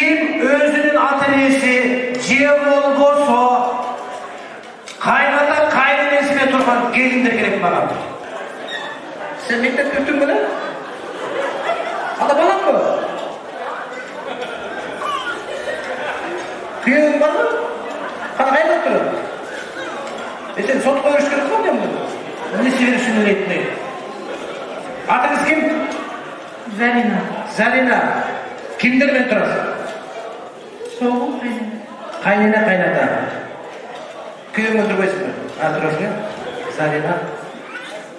kim özünün atölyesi je bolboso kaynata kaynenesine turgan gelindir gerek bana. Sen mektep götün mü lan? Ada balan mı? Kıyığın var mı? Kana kaynat durun. Sen sot koyuş gerek var mı? Ne seversin etmeyi? Adınız kim? Zarina. Zarina. Kimdir ben turasın? Soğuk benim. Kaynana kaynata. Kıyığın öldürmesin mi? Turasın ya? Zarina.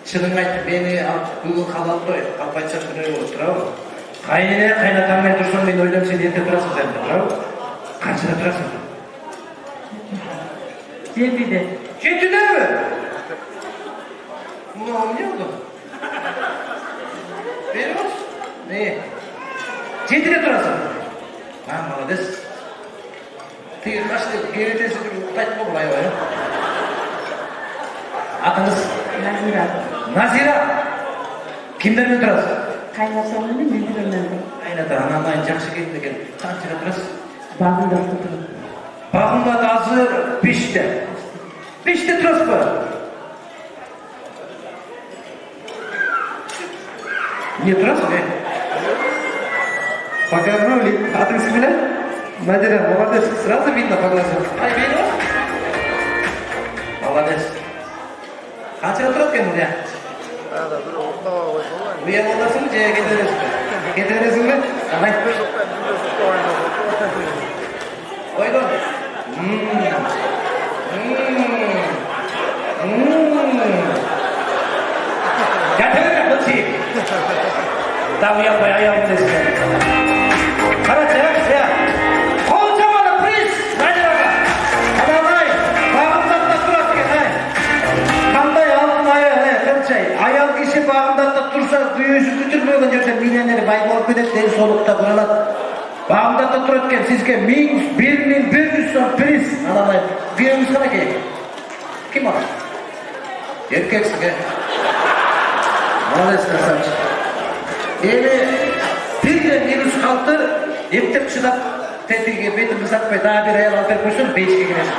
Şunun aytı beni bugün halal doy. Kapayça şunu olur turabı. Kaynana kaynatamay dursun ben oylam sen yerde turasın sen turabı. Kaçına turasın? 7'de. 7'de mi? Ne oldu? Benim olsun. Ne? 7'de turasın. Ha, malades. Tığır kaçtı, geritesi bir kaçma olay var ya. Adınız? Nazira. Nazira. Kimden mi turasın? Kaynatamını bildirimlerdi. Kaynata, anamdan жақсы келді екен. Қаншаға тұрасыз? Bağında tuturum. Бағымда да hazır пеште. Пеште тұрасыз ба? Не тұрасыз, е? Поговнули. Атыңыз кім білем? Надира, молодец. Сразу видно по глазам. Ай, бейді ма? Молодец. Қаншаға тұрады екен бұл, я? Уя боласың, же кете бересің бе? Кете бересің бе? Давай. Ойдон. Жатыр бұл сейіп. Там ұялмай аяғым десің. Қарашы, я. Қол жаманы, приз! Надираға. Анамай, бағымдатта тұрады екен, ай. Қандай алтын аял киши бағымдатта тұрса, дүниесі күтірмеген жерде миллионер бай болып кетеді, денсаулықта құралады. Бағымдатта тұрады екен, сізге 1100 сом приз. Анамай, күйеуіңіз қана кейін. Кім ала? Еркексің, е? Молодец, красавчик. Енді бірден вирус қалды, ептеп шыдап, тәтеге бетімді сатпай, дағы бір аял алып беріп қойсын, бейшке келесің.